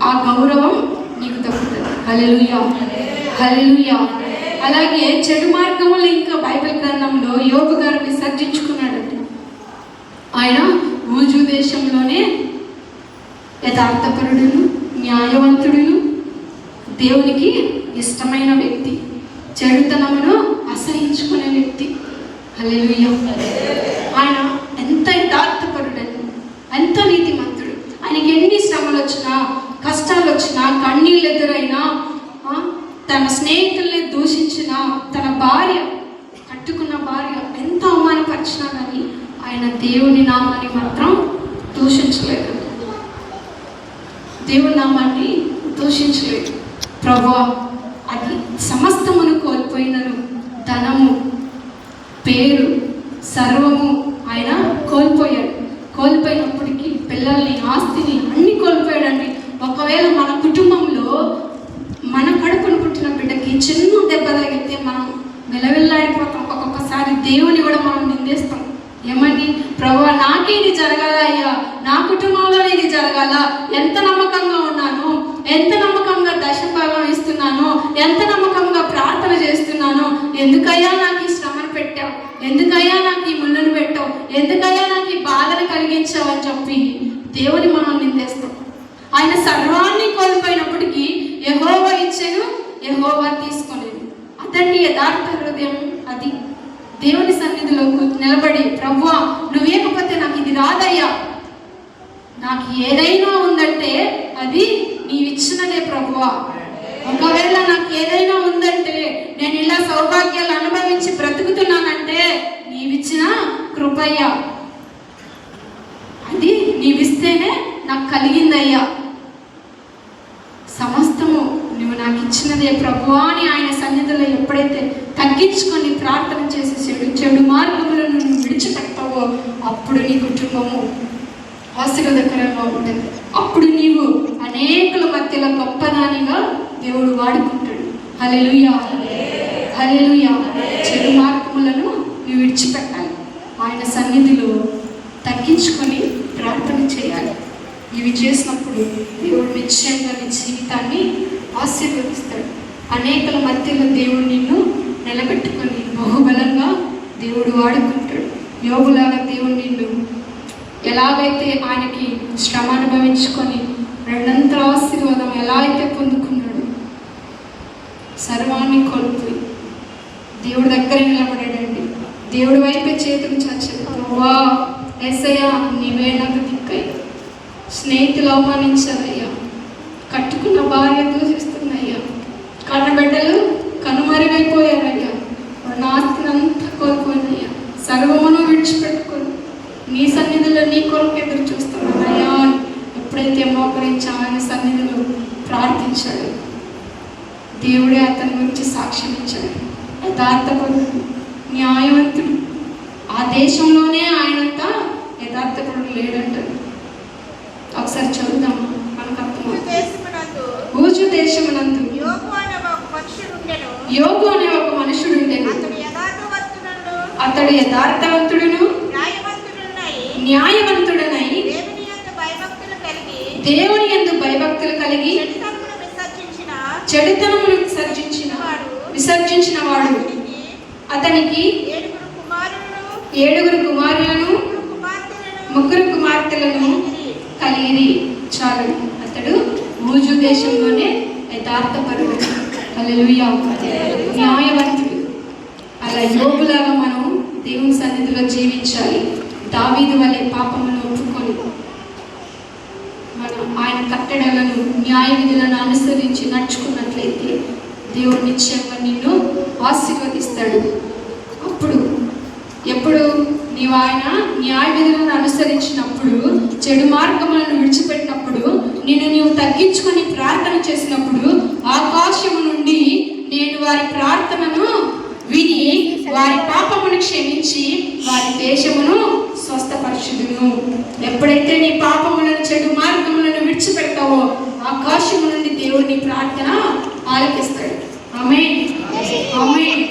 ఆ గౌరవం నీకు దక్కుతుంది. హల్లెలూయా, హల్లెలూయా. అలాగే చెడు మార్గంలో ఇంకా బైబిల్ గ్రంథంలో యోబు గారు విసర్జించుకున్నాడంట. ఆయన ఊజు దేశంలోనే యథార్థపరుడును, న్యాయవంతుడును, దేవునికి ఇష్టమైన వ్యక్తి, చెడుతనమును అసహించుకునే వ్యక్తి. హల్లెలూయా. ఆయన ఎంత యథార్థపరుడని, ఎంత నీతిమంతుడు. ఆయనకి ఎన్ని శ్రమలు వచ్చినా, కష్టాలు వచ్చినా, కన్నీళ్ళు ఎదురైనా, తన స్నేహితుల్ని దూషించిన, తన భార్య, కట్టుకున్న భార్య ఎంత అవమానపరిచినా కానీ ఆయన దేవుని నామాన్ని మాత్రం దూషించలేదు. దేవుని నామాన్ని దూషించలేదు. ప్రభువా, అది సమస్తమును కోల్పోయినను, ధనము, పేరు, సర్వము ఆయన కోల్పోయాడు. కోల్పోయినప్పటికీ పిల్లల్ని, ఆస్తిని అన్ని కోల్పోయాడండి. ఒకవేళ మన కుటుంబంలో మన కడుపును పుట్టిన బిడ్డకి చిన్న దెబ్బ తగిలితే మనం వెలవెల్లాడిపోతాం. ఒక్కొక్కసారి దేవుని కూడా మనం నిందేస్తాం. ఏమని? ప్రభువా, నాకే ఇది జరగాల అయ్యా, నా కుటుంబంలో ఇది జరగాల. ఎంత నమ్మకంగా ఉన్నాను, ఎంత నమ్మకంగా దశభాగం ఇస్తున్నాను, ఎంత నమ్మకంగా ప్రార్థన చేస్తున్నాను, ఎందుకయ్యా నాకు ఈ శ్రమను పెట్టావు, ఎందుకయ్యా నాకు ఈ ముళ్ళను పెట్టావు, ఎందుకయ్యా నాకు ఈ బాధను కలిగించావు అని చెప్పి దేవుని మనం నిందేస్తాం. ఆయన సర్వాన్ని కోల్పోయినప్పటికీ యెహోవా ఇచ్చెను, యెహోవా తీసుకోలేదు. అతన్ని యథార్థ హృదయం. అది దేవుని సన్నిధిలో నిలబడి, ప్రభువా, నువ్వేకపోతే నాకు ఇది రాదయ్యా, నాకు ఏదైనా ఉందంటే అది నీవిచ్చినదే ప్రభువా. ఒకవేళ నాకు ఏదైనా ఉందంటే, నేను ఇలా సౌభాగ్యాలు అనుభవించి బ్రతుకుతున్నానంటే నీవిచ్చిన కృపయ్యా, అది నీవిస్తేనే నాకు కలిగిందయ్యా, సమస్తము నువ్వు నాకు ఇచ్చినదే ప్రభువా అని ఆయన సన్నిధిలో ఎప్పుడైతే తగ్గించుకొని ప్రార్థన చేసి చెడు మార్గములను నువ్వు విడిచిపెట్టావో అప్పుడు నీ కుటుంబము ఆశీర్వాదకరంగా ఉంటుంది. అప్పుడు నీవు అనేకుల మధ్యలో గొప్పదానిగా దేవుడు వాడుకుంటాడు. హల్లెలూయా, హల్లెలూయా. చెడు మార్గములను నువ్వు విడిచిపెట్టాలి. ఆయన సన్నిధిలో తగ్గించుకొని ప్రార్థన చేయాలి. ఇవి చేసినప్పుడు దేవుడు నిశ్చయంగా నీ జీవితాన్ని ఆశీర్వదిస్తాడు. అనేకల మధ్యలో దేవుడు నిన్ను నిలబెట్టుకొని బహుబలంగా దేవుడు వాడుకుంటాడు. యోగులాగా దేవుడు నిన్ను ఎలాగైతే ఆయనకి శ్రమ అనుభవించుకొని రెండంతల ఆశీర్వాదం ఎలా అయితే పొందుకున్నాడు, సర్వాన్ని కోల్పోయి దేవుడి దగ్గర నిలబడాడండి. దేవుడి వైపే చేతులు చాచాడు. ప్రభువా, యేసయ్యా, నీవే నాకు దిక్కై. స్నేహితులు అవమానించారయ్యా, కట్టుకున్న భార్య దూషిస్తున్నాయ్యా, కన్నబిడ్డలు కనుమరుగైపోయారయ్యా, నా ఆస్తిని అంతా కోల్పోయినయ్యా, సర్వమును విడిచిపెట్టుకొని నీ సన్నిధిలో నీ కొరకు ఎదురు చూస్తున్నానయ్యా. ఎప్పుడైతే మోకరించి ఆయన సన్నిధిలో ప్రార్థించాడు, దేవుడే అతని గురించి సాక్ష్యం ఇచ్చాడు. యథార్థపరుడు, న్యాయవంతుడు. ఆ దేశంలోనే ఆయనంతా యథార్థపరుడు లేడంటాడు. ఒకసారి చదువుదామా, మనకు అర్థమవుతుంది. ఊజు దేశమునందు యోబు అనే ఒక మనుషుడు ఉండేను. అతడు యథార్థవంతుడును, న్యాయవంతుడనై దేవుని యందు భయభక్తులు కలిగి చెడుతనమును విసర్జించిన వాడు. అతనికి 7 కుమారులను 3 కుమార్తెలను కలిగిరి. చాలు, అతడు ఊజు దేశంలోనే యథార్థపరుడు. హల్లెలూయా, న్యాయవంతుడు. అలా యోబులాగా మనం దేవుని సన్నిధిలో జీవించాలి. దావీదు వలె పాపమును ఒప్పుకొని మనం ఆయన కట్టడలను, న్యాయ విధులను అనుసరించి నడుచుకున్నట్లయితే దేవుడు నిశ్చయంగా నిన్ను ఆశీర్వదిస్తాడు. అప్పుడు ఎప్పుడు నీవు ఆయన న్యాయ విధులను అనుసరించినప్పుడు, చెడు మార్గములను విడిచిపెట్టినప్పుడు, నీవు తగ్గించుకొని ప్రార్థన చేసినప్పుడు ఆకాశము నుండి నేను వారి ప్రార్థనను విని వారి పాపమును క్షమించి వారి దేశమును స్వస్థపరచుదును. ఎప్పుడైతే నీ పాపములను, చెడు మార్గములను విడిచిపెడతావో ఆకాశము నుండి దేవుడు నీ ప్రార్థన ఆలకిస్తాడు. ఆమేన్, ఆమేన్.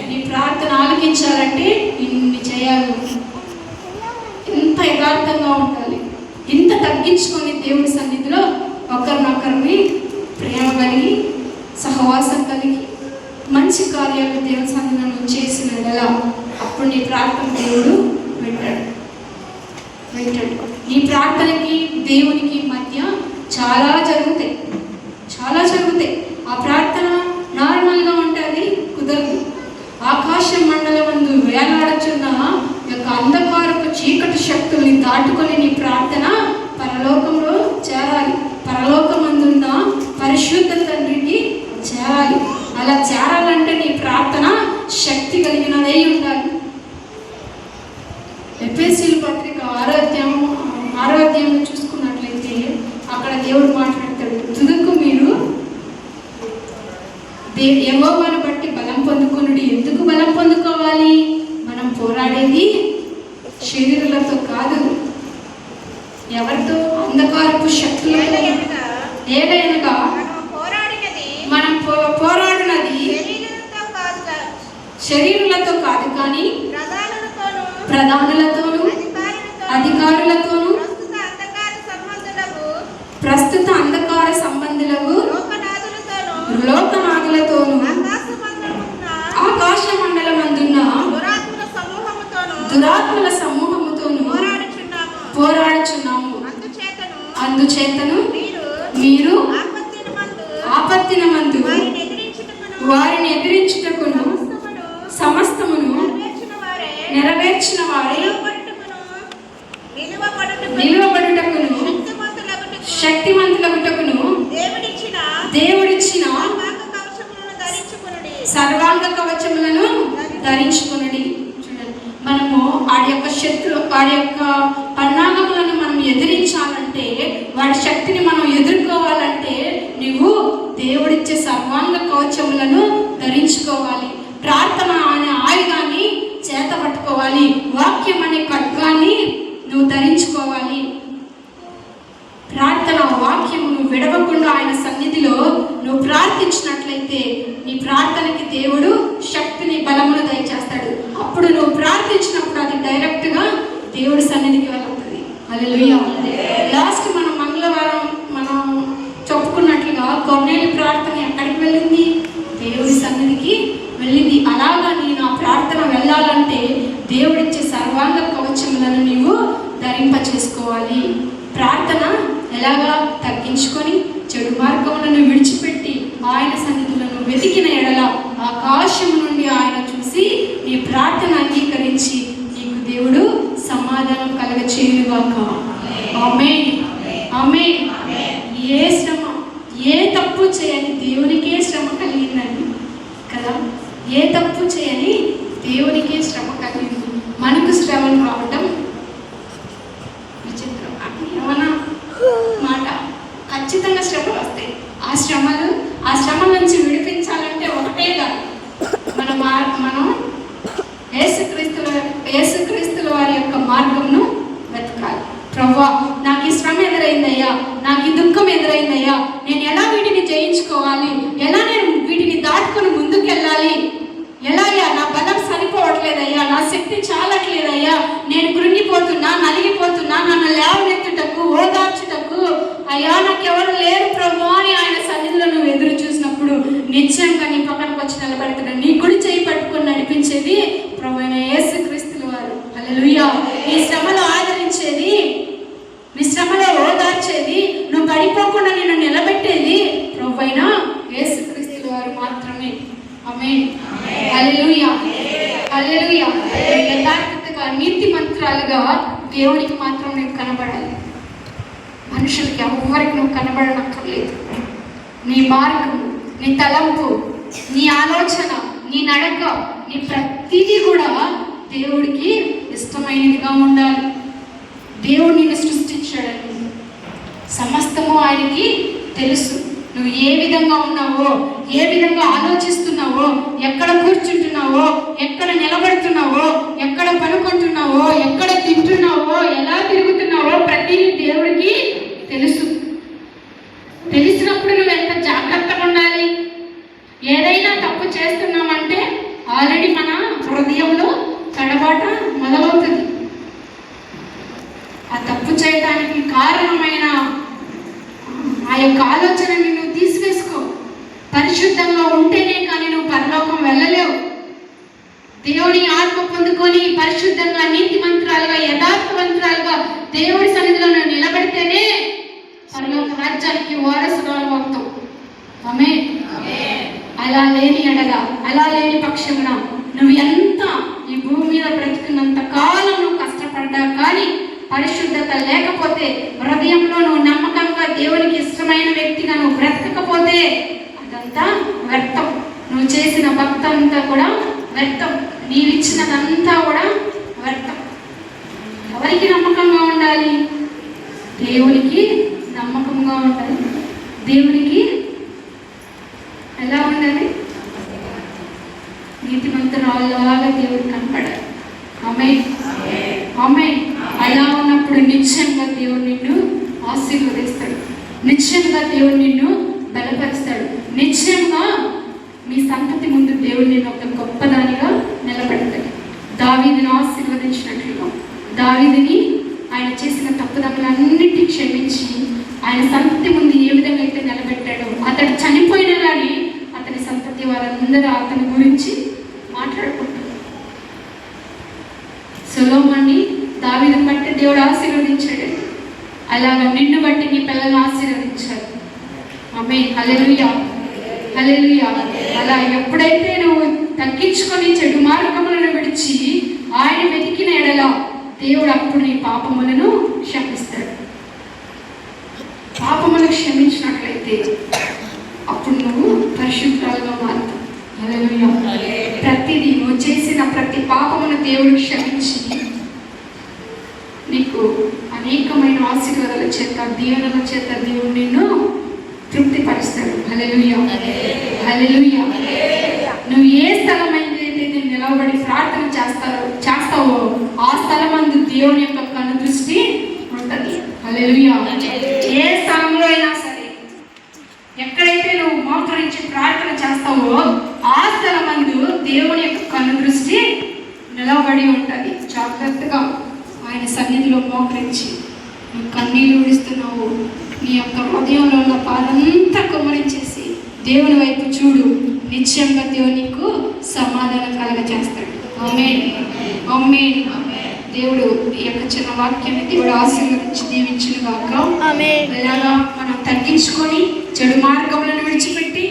నీ ప్రార్థన ఆలకించాలంటే ఇన్ని చేయాలి. ఇంత యథార్థంగా ఉండాలి, ఇంత తగ్గించుకొని దేవుని సన్నిధిలో ఒకరినొకరిని కలిగి, ప్రేమ కలిగి, సహవాసం కలిగి, మంచి కార్యాలు దేవుని సన్నిధిలో చేసిన ఎలా అప్పుడు నీ ప్రార్థన దేవుడు వింటాడు. నీ ప్రార్థనకి దేవునికి మధ్య చాలా జరుగుతాయి. ఆ ప్రార్థన నార్మల్గా ఉంటుంది, కుదరదు. ఆకాశ మండలమందు వేలాడుచున్న యొక్క అంధకారపు చీకటి శక్తుల్ని దాటుకొని నీ ప్రార్థన పరలోకంలో చేరాలి. పరలోకమందున్న పరిశుద్ధ తండ్రికి చేరాలి. అలా చేరాలంటే నీ ప్రార్థన శక్తి కలిగినదై ఉండాలి. ఎఫెసీయుల పత్రిక 6వ అధ్యాయం చూసుకున్నట్లయితే అక్కడ దేవుడు మాట్లాడతాడు, తుదకు మీరు యెహోవాను బట్టి బలం పొందుకొనుడి. ఎందుకు బలం పొందుకోవాలి? మనం పోరాడేది శరీరులతో కాదు. ఎవరితో? అంధకారపు శక్తులతో. ఏదైనా మనం పోరాడినది శరీరులతో కాదు, కానీ ప్రధానులతోనూ అధికారులతోనూ ప్రస్తుత అంధకార సంబంధులకు లోకనాథులతోనూ ఆకాశ మండలమందున్న దురాత్మల సమూహముతోనూ పోరాడుచున్నాము. అందుచేతను మీరు ఆపత్తినమందు వారిని ఎదిరించుటకును సమస్తమును నెరవేర్చిన వారే నిలువబడుటకును శక్తిమంతులగుటకును దేవుడిచ్చిన సర్వాంగ కవచములను ధరించుకునడి. చూడండి, మనము వాడి యొక్క పన్నాగములను మనం ఎదిరించాలంటే, వాడి శక్తిని మనం ఎదుర్కోవాలంటే నువ్వు దేవుడిచ్చే సర్వాంగ కవచములను ధరించుకోవాలి. ప్రార్థన అనే ఆయుధాన్ని చేత పట్టుకోవాలి. వాక్యం అనే ఖడ్గాన్ని నువ్వు ధరించుకోవాలి. ప్రార్థన వాక్యమును విడవకుండా ఆయన సన్నిధిలో నువ్వు ప్రార్థించినట్లయితే నీ ప్రార్థనకి దేవుడు శక్తిని, బలమును దయచేస్తాడు. అప్పుడు నువ్వు ప్రార్థించినప్పుడు అది డైరెక్ట్గా దేవుడి సన్నిధికి వెళ్తుంది. హల్లెలూయా. లాస్ట్ మనం మంగళవారం మనం చెప్పుకున్నట్లుగా కొన్నేళ్ళ ప్రార్థన ఎక్కడికి వెళ్ళింది? దేవుడి సన్నిధికి వెళ్ళింది. అలాగా నేను ఆ ప్రార్థన వెళ్ళాలంటే దేవుడిచ్చే సర్వాంగ కవచములను నీవు ధరింప చేసుకోవాలి. ప్రార్థన ఎలాగా? తగ్గించుకొని చెడు మార్గములను విడిచిపెట్టి ఆయన సన్నిధులను వెతికిన ఎడల ఆకాశం నుండి ఆయన చూసి నీ ప్రార్థన అంగీకరించి నీకు దేవుడు సమాధానం కలగచేయుగాక. ఆమేన్, ఆమేన్. ఏ శ్రమ, ఏ తప్పు చేయని దేవునికే శ్రమ కలిగిందండి కదా. ఏ తప్పు చేయని దేవునికే శ్రమ కలిగింది. మనకు శ్రమను రావటం విచిత్రం. ఏమన్నా మాట, ఖచ్చితంగా శ్రమలు వస్తాయి. ఆ శ్రమల నుంచి విడిపించాలంటే ఒకటే కాదు, మనం యేసుక్రీస్తుల వారి యొక్క మార్గంను వెతకాలి. ప్రభువా, నాకు ఈ శ్రమ ఎదురైందయ్యా, నాకు ఈ దుఃఖం ఎదురైందయ్యా, నేను ఎలా వీటిని జయించుకోవాలి, ఎలా నేను వీటిని దాటుకొని ముందుకెళ్ళాలి, ఎలాయ్యా నా బలం సరిపోవట్లేదయ్యా, నా శక్తి చాలట్లేదయ్యా, నేను కృంగిపోతున్నా, నలిగిపోతున్నా, నన్ను లేవనెత్తుటకు, ఓదార్చుటకు అయ్యా నాకెవరు లేరు ప్రభు అని ఆయన సన్నిధిలో నువ్వు ఎదురు చూసినప్పుడు నిశ్చయంగా నీ పక్కనకు వచ్చి నిలబెడతాడు. నీ కుడి చేయి పట్టుకొని నడిపించేది ప్రభు అయిన యేసుక్రీస్తుల వారు. హల్లెలూయా. నీ శ్రమలో ఆదరించేది, నీ శ్రమలో ఓదార్చేది, నువ్వు పడిపోకుండా నిన్ను నిలబెట్టేది ప్రభు అయిన యేసుక్రీస్తుల వారు మాత్రమే. ఆమేన్, హల్లెలూయా, హల్లెలూయా. యథార్థతగా నీతి మంత్రాలుగా దేవునికి మాత్రం నేను కనబడాలి. మనుషులకి ఎవ్వరికి నువ్వు కనబడనక్కర్లేదు. నీ మార్గం, నీ తలంపు, నీ ఆలోచన, నీ నడక, నీ ప్రతిదీ కూడా దేవుడికి ఇష్టమైనదిగా ఉండాలి. దేవుడు నిన్ను సృష్టించాడని సమస్తము ఆయనకి తెలుసు. నువ్వు ఏ విధంగా ఉన్నావో, ఏ విధంగా ఆలోచిస్తున్నావో, ఎక్కడ కూర్చుంటున్నావో, ఎక్కడ నిలబడుతున్నావో, ఎక్కడ పనుకుంటున్నావో, ఎక్కడ తింటున్నావో, ఎలా తిరుగుతున్నావో ప్రతిదీ దేవుడికి తెలుసు. తెలిసినప్పుడు నువ్వు ఎంత జాగ్రత్తగా ఉండాలి. ఏదైనా తప్పు చేస్తున్నామంటే ఆల్రెడీ మన హృదయంలో తడబాట మొదలవుతుంది. ఆ తప్పు చేయడానికి కారణమైన ఆ యొక్క ఆలోచనని నువ్వు తీసివేసుకో. పరిశుద్ధంగా ఉంటేనే కానీ నువ్వు పరలోకం వెళ్ళలేవు. దేవుని ఆత్మ పొందుకొని పరిశుద్ధంగా, నీతిమంతురాలుగా, యథార్థవంతురాలుగా దేవుడి సన్నిధిలో నువ్వు నిలబడితేనే పరలోక రాజ్యానికి వారసురాలు అవుతావు. ఆమేన్. అలా లేని ఎడల, అలా లేని పక్షమున నువ్వు ఎంత ఈ భూమి మీద బ్రతికినంత కాలం నువ్వు కష్టపడ్డా కానీ పరిశుద్ధత లేకపోతే, హృదయంలో నువ్వు నమ్మకంగా దేవునికి ఇష్టమైన వ్యక్తిగా నువ్వు బ్రతకకపోతే అదంతా వ్యర్థం. నువ్వు చేసిన భక్తి అంతా కూడా వ్యర్థం. నీవిచ్చినదంతా కూడా వ్యర్థం. ఎవరికి నమ్మకంగా ఉండాలి? దేవునికి నమ్మకంగా ఉండాలి. దేవునికి ఎలా ఉండాలి? నీతిమంతురాలులాగా దేవుడు కనపడాలి. ఆమేన్. ఆమేన్. అలా ఉన్నప్పుడు నిశ్చయంగా దేవుడు నిన్ను ఆశీర్వదిస్తాడు. నిశ్చయంగా దేవుడు నిన్ను బలపరుస్తాడు. నిశ్చయంగా మీ సంతతి ముందు దేవుడు నిన్ను ఒక గొప్పదానిగా నిలబెడతాడు. దావీదుని ఆశీర్వదించినట్లుగా దావీదుని ఆయన చేసిన తప్పుదములన్నిటినీ క్షమించి ఆయన సంతతి ముందు ఏ విధంగా అయితే నిలబెట్టాడో, అతడు చనిపోయినా కానీ అతని సంతతి వారందరూ అతని గురించి మాట్లాడుకుంటారు. సొలొమోన్ని దావీదుని బట్టి దేవుడు ఆశీర్వదించాడు. అలాగా నిన్ను బట్టి నీ పిల్లల్ని ఆశీర్వదించాడు. ఆమేన్. హల్లెలూయా, హల్లెలూయా. అలా ఎప్పుడైతే నువ్వు తగ్గించుకొని చెడు మార్గములను విడిచి ఆయన వెతికిన ఎడల దేవుడు అప్పుడు నీ పాపములను క్షమిస్తాడు. పాపములను క్షమించినట్లయితే అప్పుడు నువ్వు పరిశుద్ధురాలుగా మారుతావు. హల్లెలూయా. ప్రతిదీ నువ్వు చేసిన ప్రతి పాపమును దేవుడు క్షమించి నీకు అనేకమైన ఆశీర్వాదాల చేత, దీవెనల చేత దేవుడు నిన్ను తృప్తిపరుస్తాడు. హల్లెలూయా, హల్లెలూయా. నువ్వు ఏ స్థలం అయితే నిలవబడి ప్రార్థన చేస్తావో ఆ స్థలమందు దేవుని యొక్క కను దృష్టి ఉంటుంది. హల్లెలూయా. ఏ స్థలంలో అయినా సరే, ఎక్కడైతే నువ్వు మోకరించి ప్రార్థన చేస్తావో ఆ స్థలమందు దేవుని యొక్క కను దృష్టి నిలవబడి ఉంటుంది. జాగ్రత్తగా ఆయన సన్నిధిలో మోకరించి నువ్వు కన్నీళ్ళు విడుస్తున్నావు, నీ యొక్క హృదయంలో ఉన్న బాధంతా కుమ్మరించేసి దేవుని వైపు చూడు. నిశ్చయంగా దేవుడు నీకు సమాధానం కలగజేస్తాడు. ఆమేన్, ఆమేన్. దేవుడు ఈ యొక్క చిన్న వాక్యాన్ని దేవుడు ఆశీర్వదించి దీవించును గాక. ఇలాగా మనం తగ్గించుకొని చెడు మార్గములను విడిచిపెట్టి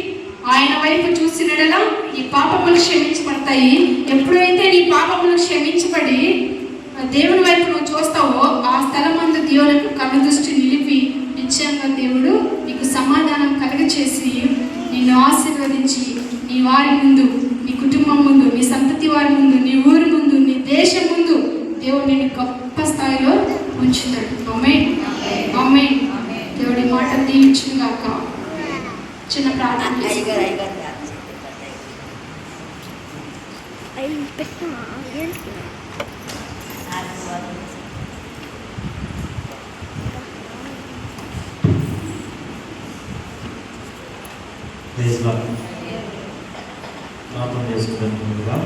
ఆయన వైపు చూసినడలా నీ పాపములు క్షమించబడతాయి. ఎప్పుడైతే నీ పాపములు క్షమించబడి దేవుని వైపు నువ్వు చూస్తావో ఆ స్థలం మందు దేవుని యొక్క కన్ను దృష్టి నిలిపి నిశ్చయంగా దేవుడు నీకు సమాధానం కలుగచేసి నిన్ను ఆశీర్వదించి నీ వారి ముందు, నీ కుటుంబం ముందు, నీ సంతతి వారి ముందు, నీ ఊరి ముందు, నీ దేశం ముందు దేవుడు నిన్ను గొప్ప స్థాయిలో ఉంచుతాడు. ఆమేన్, ఆమేన్. దేవుడి మాట దీవించును గాక. చిన్న ప్రార్థన ప్రార్థన చేసుకునే ముందుగా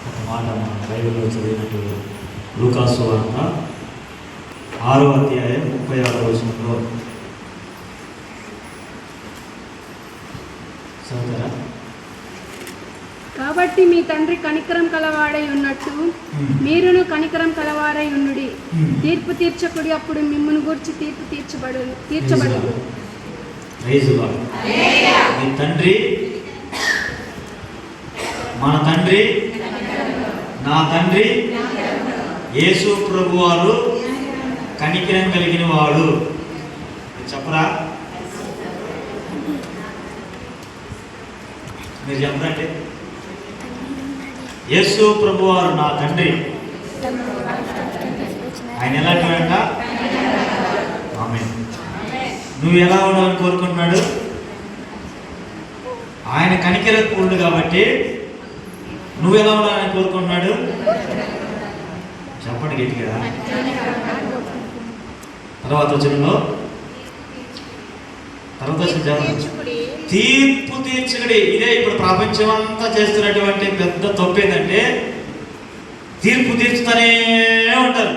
ఒక మాట మన బైబిల్లో చదివినట్టు లూకాసు వార్త 6వ అధ్యాయం 36వ వచనంలో చదువుతారా? కాబట్టి మీ తండ్రి కనికరం కలవాడై ఉన్నట్టు మీరును కనికరం కలవారై ఉండుడి. తీర్పు తీర్చకుడి, అప్పుడు మిమ్మును గూర్చి తీర్పు తీర్చబడదు. మీ తండ్రి, మన తండ్రి, నా తండ్రి యేసు ప్రభు వారు కనికరం కలిగిన వాడు. చెప్పరా? మీరు చెప్పరంటే యేసు ప్రభు వారు నా తండ్రి. ఆయన ఎలాంటివాడంట? ఆమేన్. నువ్వు ఎలా ఉండాలని కోరుకుంటున్నాడు? ఆయన కనికరపూర్ణుడు కాబట్టి నువ్వు ఎలా ఉండాలని కోరుకుంటున్నాడు? చెప్పండి గట్టిగా. తర్వాత వచనంలో తీర్పు తీర్చగడి. ఇదే ఇప్పుడు ప్రపంచం అంతా చేస్తున్నటువంటి పెద్ద తప్పు ఏంటంటే తీర్పు తీర్చుతూనే ఉంటారు.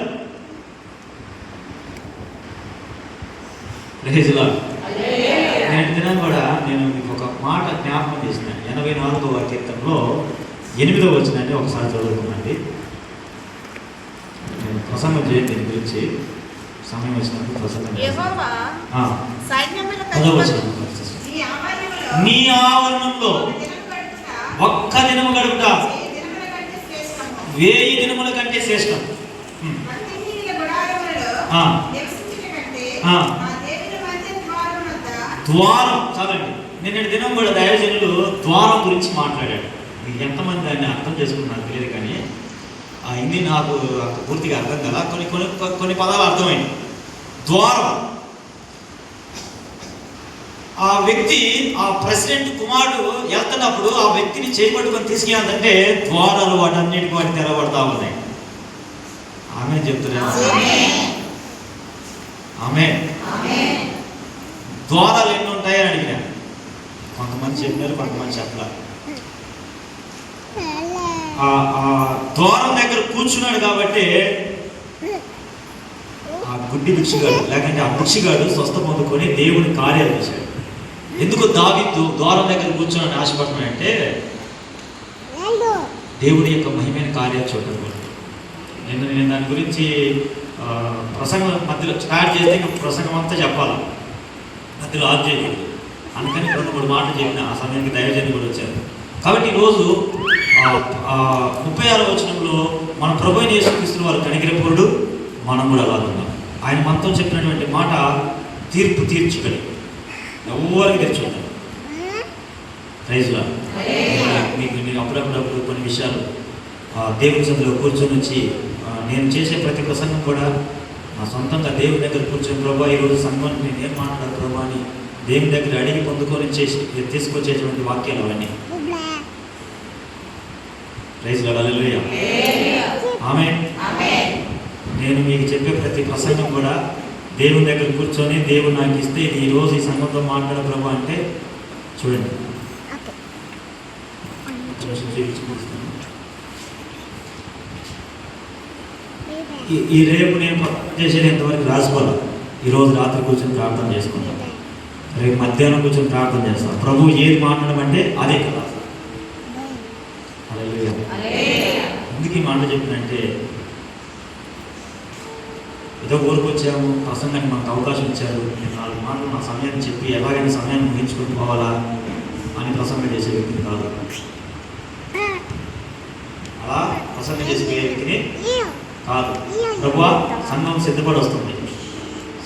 Praise lord. నేటి దినం కూడా నేను మీకు ఒక మాట జ్ఞాపకం చేసిన 84వ కీర్తనలో 8వ వచనాన్ని ఒకసారి చదువుకున్నాండి. నేను ప్రసంగం చేయండి దీని గురించి, సమయం వచ్చినప్పుడు ప్రసంగం యెహోవా సైన్యములకు పదవ అధిపతి వచనం. నీ ఆవరణములో నీ ఆవరణంలో ఒక్క దినము గడుపుట 1000 దినముల కంటే శ్రేష్టం. భక్తిహీనుల గుడారములలో ఆ. నివసించుట కంటే ఆ. నా దేవుని మందిర ద్వారం వద్ద ద్వారం చదవండి. నిన్నటి దినం కూడా దైవజనులు ద్వారం గురించి మాట్లాడాడు. మీకు ఎంతమంది దాన్ని అర్థం చేసుకున్నారు తెలియదు, కానీ ఆ హిందీ నాకు అంత పూర్తిగా అర్థం కదా. కొన్ని పదాలు అర్థమైంది. ద్వారం, ఆ వ్యక్తి ఆ ప్రెసిడెంట్ కుమారుడు వెళ్తున్నప్పుడు ఆ వ్యక్తిని చేపట్టుకొని తీసుకెళ్ళాలంటే ద్వారాలు వాటన్నిటికీ వాటి తెరవబడతా ఉన్నాయి. ఆమె చెప్తున్నారు. ఆమె ద్వారాలు ఎన్ని ఉంటాయని అడిగినా కొంతమంది చెప్పినారు, కొంతమంది చెప్పారు. ఆ ద్వారం దగ్గర కూర్చున్నాడు కాబట్టి ఆ గుడ్డి భిక్షగాడు లేకంటే ఆ భిక్షగాడు స్వస్థ పొందుకొని దేవుని కార్యాలు చేశాడు. ఎందుకు దావీదు ద్వారం దగ్గర కూర్చొని ఆశపడుతున్నాడంటే దేవుడి యొక్క మహిమైన కార్యాలు చూడటం. నేను దాని గురించి ప్రసంగం మధ్యలో స్టార్ట్ చేస్తే ఇంకా ప్రసంగం అంతా చెప్పాలి, మధ్యలో ఆఫ్ చేయకూడదు. అందుకని 2-3 మాటలు చెప్పిన ఆ సమయానికి దైవజనులు కూడా వచ్చారు. కాబట్టి ఈరోజు 36వ వచనంలో మన ప్రభు అయిన యేసుక్రీస్తు వారు కనికరపూరుడు, మనం కూడా అలా ఉన్నాం. ఆయన మనతో చెప్పినటువంటి మాట తీర్పు తీర్చుకడి, ఎవరికి తెచ్చుకుంటారు. Praise lord. మీకు అప్పుడప్పుడు కొన్ని విషయాలు దేవుని సన్నిధిలో కూర్చొని వచ్చి నేను చేసే ప్రతి ప్రసంగం కూడా నా సొంతంగా దేవుని దగ్గర కూర్చొని ప్రభా ఈరోజు సంఘం నేను ఏం మాట్లాడారు ప్రభా అని దేవుని దగ్గర అడిగి పొందుకొని తీసుకొచ్చేటువంటి వాక్యాలు అవన్నీ. Praise lord. హల్లెలూయా. ఆమేన్. నేను మీకు చెప్పే ప్రతి ప్రసంగం కూడా దేవుని దగ్గర కూర్చొని దేవుడు నాకు ఇస్తే ఇది ఈరోజు ఈ సంఘంతో మాట్లాడే ప్రభా అంటే చూడండి. ఈ రేపు నేను చేసేది ఎంతవరకు రాసుకోవాలి. ఈరోజు రాత్రి కూర్చొని ప్రార్థన చేసుకుంటాను, రేపు మధ్యాహ్నం కూర్చొని ప్రార్థన చేస్తాను. ప్రభు ఏది మాట్లాడమంటే అదే కదా. ఎందుకు ఈ మాట చెప్పినంటే ఏదో ఊరుకొచ్చాము, ప్రసంగానికి మనకు అవకాశం ఇచ్చారు, నేను 4 మాటలు నా సమయాన్ని చెప్పి ఎలాగైనా సమయాన్ని ముగించుకొని పోవాలా అని ప్రసంగం చేసే వ్యక్తిని కాదు. అలా ప్రసంగం చేసే వ్యక్తిని కాదు. ప్రభువా సంఘం సిద్ధపడి వస్తుంది,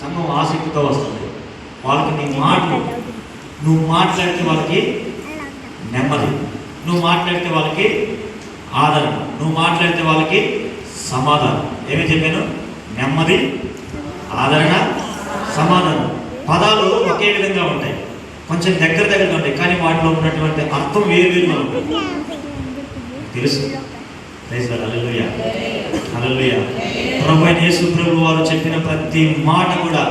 సంఘం ఆసక్తితో వస్తుంది. వాళ్ళకి నీ మాటలు, నువ్వు మాట్లాడితే వాళ్ళకి నెమ్మది, నువ్వు మాట్లాడితే వాళ్ళకి ఆదరణ, నువ్వు మాట్లాడితే వాళ్ళకి సమాధానం. ఏమేమి చెప్పాను? నెమ్మది, ఆదరణ, సమాధానం. పదాలు ఒకే విధంగా ఉంటాయి, కొంచెం దగ్గరగా ఉంటాయి, కానీ వాటిలో ఉన్నటువంటి అర్థం వేరువేరుగా ఉంటుంది. తెలుసు. Praise lord. హల్లెలూయా. హల్లెలూయా. ప్రభు అయిన యేసు ప్రభు వారు చెప్పిన ప్రతి మాట కూడా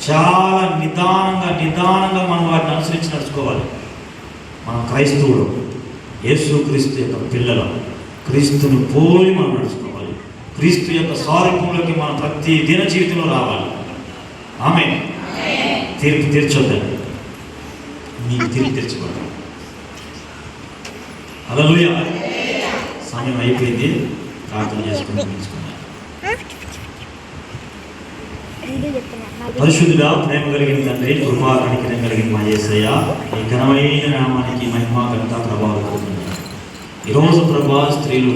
చాలా నిదానంగా మనం వాటిని అనుసరించి నడుచుకోవాలి. మనం క్రైస్తవుడు, యేసుక్రీస్తు యొక్క పిల్లలు, క్రీస్తుని పోలి మనం నడుచుకోవాలి. క్రీస్తు యొక్క స్వరూపంలోకి మనం ప్రతి దిన జీవితంలో రావాలి. ఆమేన్. తీర్పు తీర్చొద్దండి, మీకు తీర్పు తీర్చుకోండి. హల్లెలూయా. సమయం అయిపోయింది, ప్రార్థన చేసుకుని ముగించుకున్నాను. పరిశుద్ధుడా, ప్రేమ కలిగిన తండ్రి, కృపా కనికరం కలిగిన మా యేసయ్య, ఈ ఘనమైన నామానికి మహిమ ఘనత ప్రభావం కలుగుతుంది. ఈరోజు ప్రభా స్త్రీలు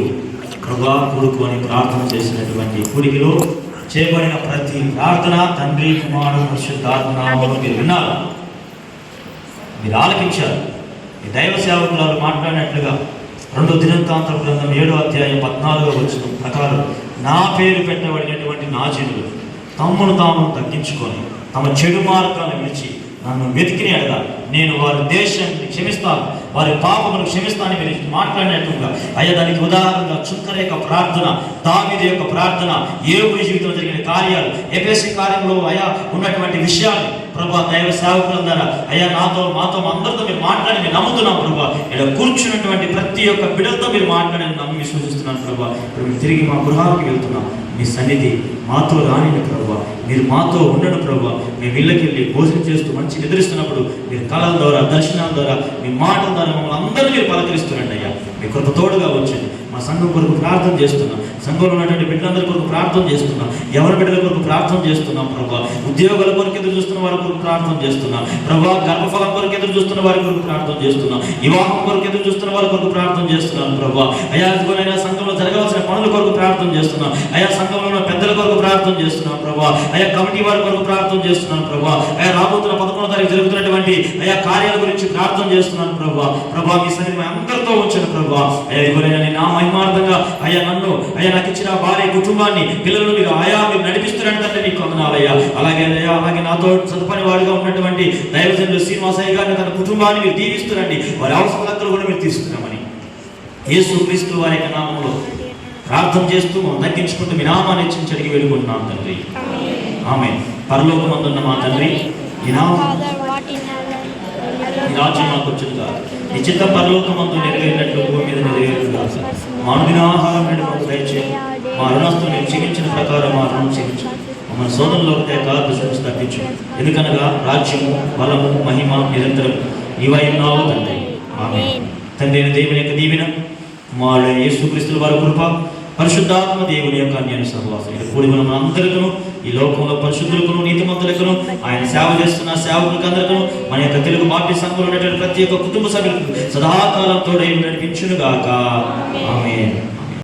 ప్రభా కూడుకొని ప్రార్థన చేసినటువంటి కూడికిలో చేయబడిన ప్రతి ప్రార్థన తండ్రి, కుమారుడు, పరిశుద్ధాత్మ నామములో మీరు విన్నారు, మీరు ఆలకించారు. ఈ దైవ సేవకులు మాట్లాడినట్లుగా 2 దినవృత్తాంతముల గ్రంథం 7వ అధ్యాయం 14వ వచనం ప్రకారం నా పేరు పెట్టబడినటువంటి నా జనులు తమ్మును తాము తగ్గించుకొని తమ చెడు మార్గాలను విడిచి నన్ను వెతికిని అడగా నేను వారి దేశాన్ని క్షమిస్తాను, వారి పాపమును క్షమిస్తానని మీరు మాట్లాడినట్టుగా అయ్యా దానికి ఉదాహరణగా చుక్కర యొక్క ప్రార్థన, దావీదు యొక్క ప్రార్థన, యోబు జీవితంలో జరిగిన కార్యాలు, ఎఫెసీ కార్యంలో అయ్యా ఉన్నటువంటి విషయాలు ప్రభా దైవ సేవకుల ద్వారా అయ్యా నాతో మాతో అందరితో మీరు మాట్లాడి నేను నమ్ముతున్నాం ప్రభా. ఇక్కడ కూర్చున్నటువంటి ప్రతి ఒక్క బిడ్డలతో మీరు మాట్లాడి నమ్మి విశ్వసిస్తున్నాను ప్రభా. ఇప్పుడు మేము తిరిగి మా గృహానికి వెళ్తున్నాం. మీ సన్నిధి మాతో రానిని ప్రభా, మీరు మాతో ఉండను ప్రభా. మేము ఇళ్ళకి వెళ్ళి భోజనం చేస్తూ మంచి నిద్రిస్తున్నప్పుడు మీరు కళల ద్వారా దర్శనాల ద్వారా మీ మాటల ద్వారా మమ్మల్ని అందరూ మీరు పలకరిస్తున్నాండి అయ్యా. మీ కృప తోడుగా వచ్చింది. మా సంఘం కొరకు ప్రార్థన చేస్తున్నాం, సంఘంలో ఉన్నటువంటి బిడ్డలందరి కొరకు ప్రార్థన చేస్తున్నాం, ఎవరి బిడ్డల కొరకు ప్రార్థన చేస్తున్నాం ప్రభా. ఉద్యోగాల కొరకు ఎదురు చూస్తున్న వారి కొరకు ప్రార్థన చేస్తున్నాం ప్రభా. గర్భఫలం కొరకు ఎదురు చూస్తున్న వారి కొరకు ప్రార్థన చేస్తున్నాం, వివాహం కొరకు ఎదురు చూస్తున్న వారి కొరకు ప్రార్థన చేస్తున్నాను ప్రభా. అయా ఇదిగోనైనా సంఘంలో జరగాల్సిన పనుల కొరకు ప్రార్థన చేస్తున్నాం, అయా సంఘంలో ఉన్న పెద్దల కొరకు ప్రార్థన చేస్తున్నాం ప్రభా. అయా కమిటీ వారి కొరకు ప్రార్థన చేస్తున్నాను ప్రభా. అయా రాబోతున్న 11వ తారీఖు జరుగుతున్నటువంటి అయా కార్యాల గురించి ప్రార్థన చేస్తున్నాను ప్రభా. ప్రభా మీ సన్నిధి అందరితో ఉంచాను ప్రభా. అయా ఇదిగోనైనా నా మహిమార్థంగా అయ్యా నన్ను అయ్యా నాకు ఇచ్చిన భార్య కుటుంబాన్ని పిల్లలను మీరు మీరు నడిపిస్తున్నారంటే నీకు వందనాలయ్యా. అలాగే నాతో సదుపని వాడిగా ఉన్నటువంటి దైవజనులు శ్రీనివాసయ్య గారిని తన కుటుంబాన్ని మీరు దీవిస్తున్నారండి. వారి అవసరాలు కూడా మీరు తీసుకున్నామని యేసు క్రీస్తు వారి యొక్క నామంలో ప్రార్థన చేస్తూ మనం తగ్గించుకుంటూ మీ నామాన్ని హెచ్చించి అడిగి వెళ్ళుకుంటున్నాం తండ్రి. ఆమేన్. పరలోకమందున్న మా తండ్రి, ఈ రాజ్యం మాకు వచ్చును కాదు, నీ చిత్తం పరలోకమందు నెరవేరినట్లు భూమి మీద నెరవేరును కాదు. మా అనుదిన ఆహారం నేడు మాకు దయచేయండి. మా రుణస్తులు మేము క్షమించిన ప్రకారం మా రుణం క్షమించు. మన సోదరులోకి దుష్టులను తప్పించు. ఎందుకనగా రాజ్యము బలము మహిమ నిరంతరం నీవై ఉన్నావు తండ్రి. ఆమేన్. తండ్రి అయిన దేవుని యొక్క దీవెన, కుమారుడైన యేసుక్రీస్తు వారి కృప, పరిశుద్ధాత్మ దేవుని యొక్క అన్యాయ సహవాసం కూడి మనం అందరికీ, ఈ లోకంలో పరిశుద్ధులకు నీతిమంతులకు ఆయన సేవ చేస్తున్న సేవకులకు అందరికీ, మన యొక్క తెలుగు బాప్టిస్ట్ సంఘంలో ఉన్నటువంటి ప్రతి ఒక్క కుటుంబ సభ్యులకు సదాకాలం తోడై నడిపించును గాక. ఆమేన్.